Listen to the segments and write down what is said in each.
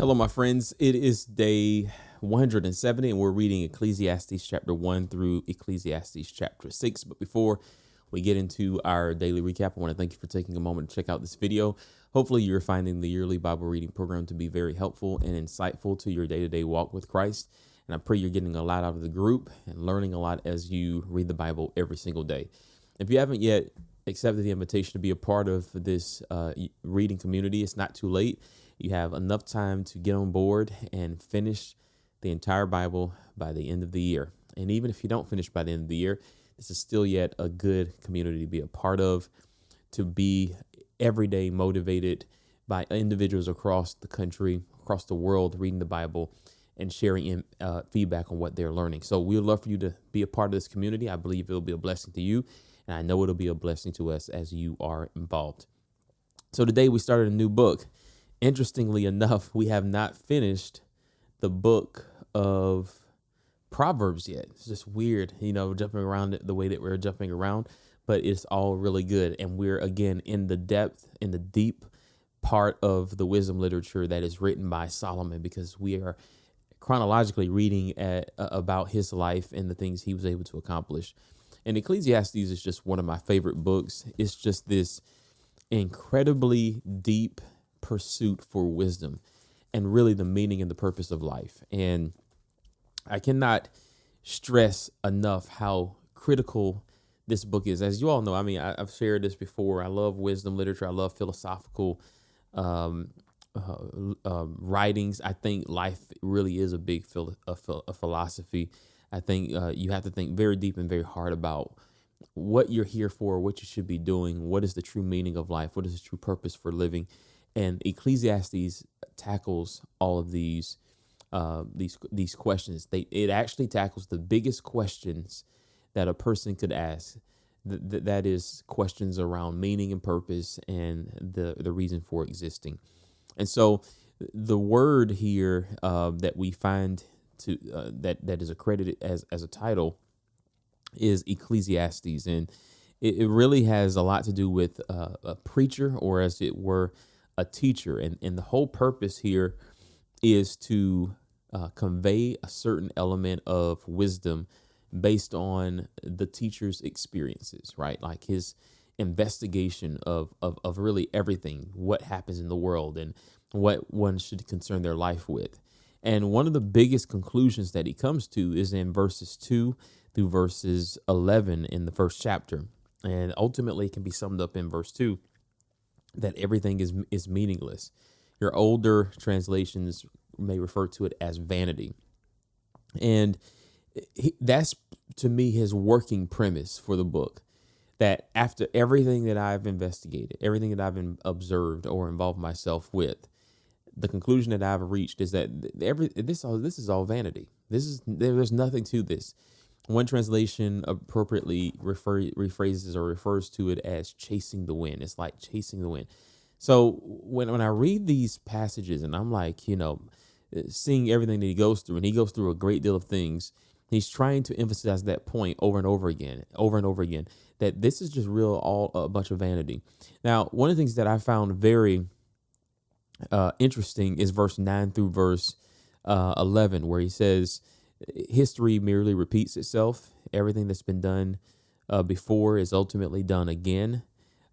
Hello, my friends. It is day 170, and we're reading Ecclesiastes chapter 1 through Ecclesiastes chapter 6. But before we get into our daily recap, I want to thank you for taking a moment to check out this video. Hopefully, you're finding the yearly Bible reading program to be very helpful and insightful to your day-to-day walk with Christ. And I pray you're getting a lot out of the group and learning a lot as you read the Bible every single day. If you haven't yet accepted the invitation to be a part of this reading community, it's not too late. You have enough time to get on board and finish the entire Bible by the end of the year. And even if you don't finish by the end of the year, this is still yet a good community to be a part of, to be every day motivated by individuals across the country, across the world, reading the Bible and sharing feedback on what they're learning. So we'd love for you to be a part of this community. I believe it'll be a blessing to you, and I know it'll be a blessing to us as you are involved. So today we started a new book. Interestingly enough, we have not finished the book of Proverbs yet. It's just weird, jumping around the way that we're jumping around, but it's all really good. And we're again in the deep part of the wisdom literature that is written by Solomon, because we are chronologically reading about his life and the things he was able to accomplish. And Ecclesiastes is just one of my favorite books. It's just this incredibly deep pursuit for wisdom and really the meaning and the purpose of life. And I cannot stress enough how critical this book is. As you all know, I've shared this before. I love wisdom literature. I love philosophical writings. I think life really is a big philosophy. I think you have to think very deep and very hard about what you're here for, what you should be doing, what is the true meaning of life, what is the true purpose for living. And Ecclesiastes tackles all of these questions. It actually tackles the biggest questions that a person could ask. That is questions around meaning and purpose and the reason for existing. And so the word here that we find that is accredited as a title is Ecclesiastes, and it really has a lot to do with a preacher, or as it were, a teacher. And the whole purpose here is to convey a certain element of wisdom based on the teacher's experiences, right? Like his investigation of really everything, what happens in the world and what one should concern their life with. And one of the biggest conclusions that he comes to is in verses 2 through verses 11 in the first chapter. And ultimately it can be summed up in verse 2, that everything is meaningless. Your older translations may refer to it as vanity. And that's, to me, his working premise for the book, that after everything that I've investigated, everything that I've observed or involved myself with, the conclusion that I've reached is that this is all vanity. There's nothing to this. One translation appropriately rephrases or refers to it as chasing the wind. It's like chasing the wind. So when I read these passages and I'm like, seeing everything that he goes through, and he goes through a great deal of things, he's trying to emphasize that point over and over again, that this is just all a bunch of vanity. Now, one of the things that I found very interesting is verse 9 through verse 11, where he says, history merely repeats itself. Everything that's been done before is ultimately done again.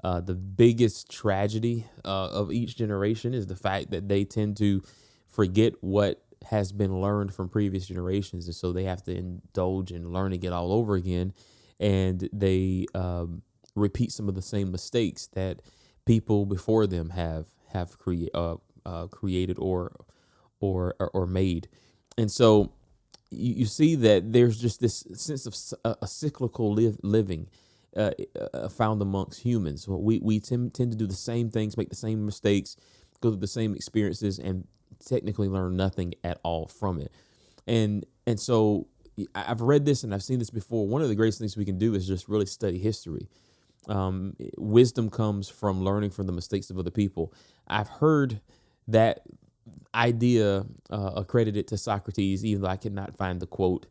The biggest tragedy of each generation is the fact that they tend to forget what has been learned from previous generations. And so they have to indulge in learning it all over again. And they repeat some of the same mistakes that people before them have created or made. And so you see that there's just this sense of a cyclical living found amongst humans. We tend to do the same things, make the same mistakes, go through the same experiences, and technically learn nothing at all from it. And so I've read this and I've seen this before. One of the greatest things we can do is just really study history. Wisdom comes from learning from the mistakes of other people. I've heard that idea accredited to Socrates, even though I could not find the quote.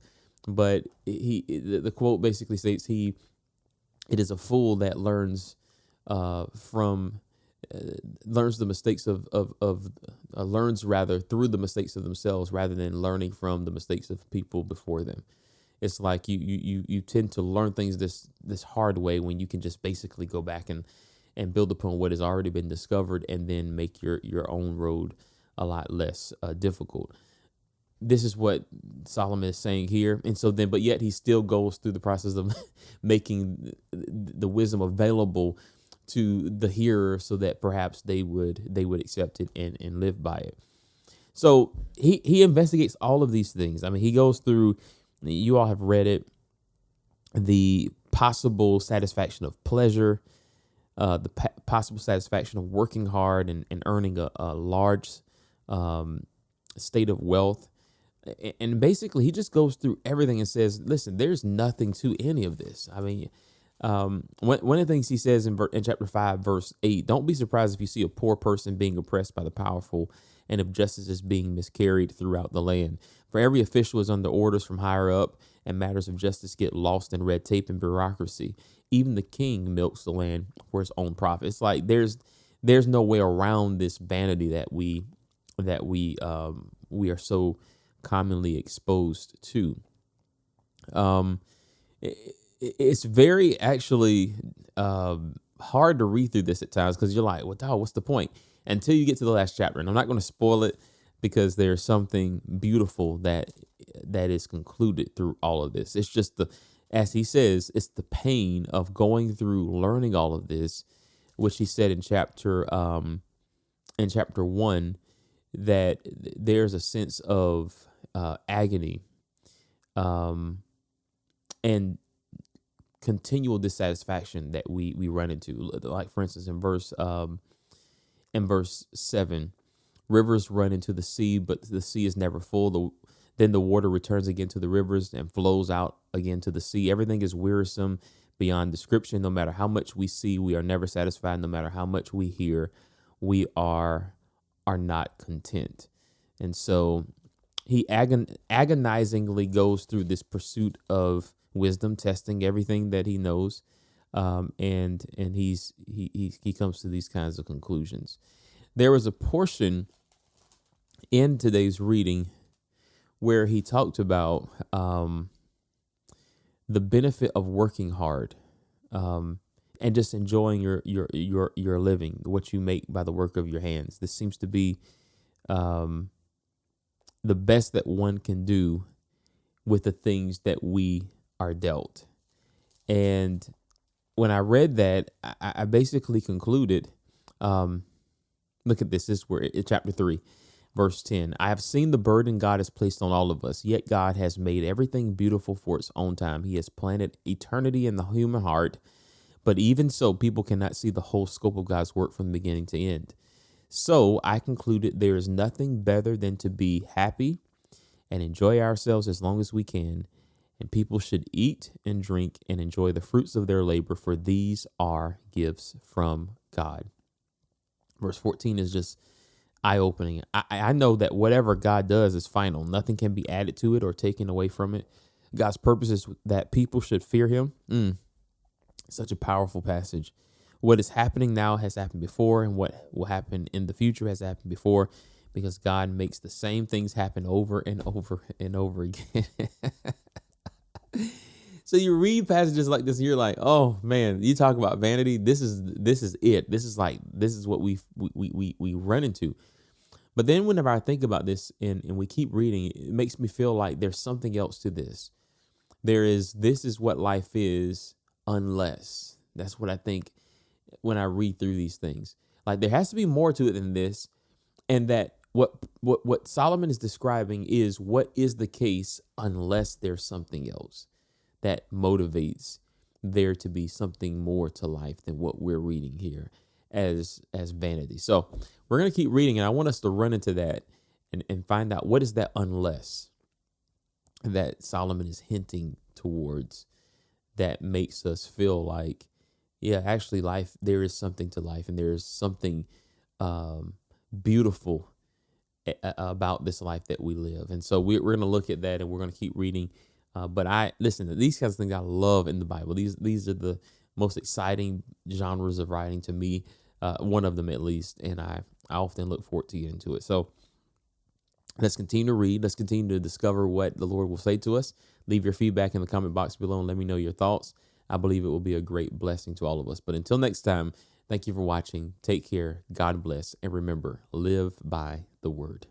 But the quote basically states it is a fool that learns from learns the mistakes of learns rather through the mistakes of themselves rather than learning from the mistakes of people before them. It's like you tend to learn things this hard way when you can just basically go back and build upon what has already been discovered and then make your own road a lot less difficult. This is what Solomon is saying here. And so then, but yet he still goes through the process of making the wisdom available to the hearer so that perhaps they would accept it and live by it. So he investigates all of these things. I mean, he goes through, you all have read it, the possible satisfaction of pleasure, the possible satisfaction of working hard and earning a large state of wealth. And basically, he just goes through everything and says, listen, there's nothing to any of this. I mean, one of the things he says in chapter 5, verse 8, don't be surprised if you see a poor person being oppressed by the powerful and if justice is being miscarried throughout the land. For every official is under orders from higher up, and matters of justice get lost in red tape and bureaucracy. Even the king milks the land for his own profit. It's like there's no way around this vanity that we are so commonly exposed to. It's very actually hard to read through this at times because you're like, well, dog, what's the point? Until you get to the last chapter. And I'm not going to spoil it because there's something beautiful that is concluded through all of this. It's just as he says, it's the pain of going through learning all of this, which he said in chapter 1, that there's a sense of agony and continual dissatisfaction that we run into. Like, for instance, in verse 7, rivers run into the sea, but the sea is never full. Then the water returns again to the rivers and flows out again to the sea. Everything is wearisome beyond description. No matter how much we see, we are never satisfied. No matter how much we hear, we are not content. And so he agonizingly goes through this pursuit of wisdom, testing everything that he knows, and he comes to these kinds of conclusions. There was a portion in today's reading where he talked about the benefit of working hard, and just enjoying your living, what you make by the work of your hands. This seems to be the best that one can do with the things that we are dealt. And when I read that, I basically concluded, look at this. This is where chapter 3, verse 10. I have seen the burden God has placed on all of us, yet God has made everything beautiful for its own time. He has planted eternity in the human heart, but even so, people cannot see the whole scope of God's work from beginning to end. So I concluded there is nothing better than to be happy and enjoy ourselves as long as we can. And people should eat and drink and enjoy the fruits of their labor, for these are gifts from God. Verse 14 is just eye-opening. I know that whatever God does is final. Nothing can be added to it or taken away from it. God's purpose is that people should fear him. Such a powerful passage. What is happening now has happened before, and what will happen in the future has happened before, because God makes the same things happen over and over and over again. So you read passages like this, and you're like, oh man, you talk about vanity. This is it. This is what we run into. But then whenever I think about this and we keep reading, it makes me feel like there's something else to this. This is what life is, unless. That's what I think when I read through these things. Like, there has to be more to it than this, and that what Solomon is describing is what is the case unless there's something else that motivates there to be something more to life than what we're reading here as vanity. So we're going to keep reading, and I want us to run into that and find out what is that unless that Solomon is hinting towards that makes us feel like, yeah, actually life, there is something to life, and there is something beautiful about this life that we live. And so we're going to look at that, and we're going to keep reading. But listen, these kinds of things I love in the Bible. These are the most exciting genres of writing to me. one of them at least, and I often look forward to getting into it. So let's continue to read. Let's continue to discover what the Lord will say to us. Leave your feedback in the comment box below and let me know your thoughts. I believe it will be a great blessing to all of us. But until next time, thank you for watching. Take care. God bless. And remember, live by the word.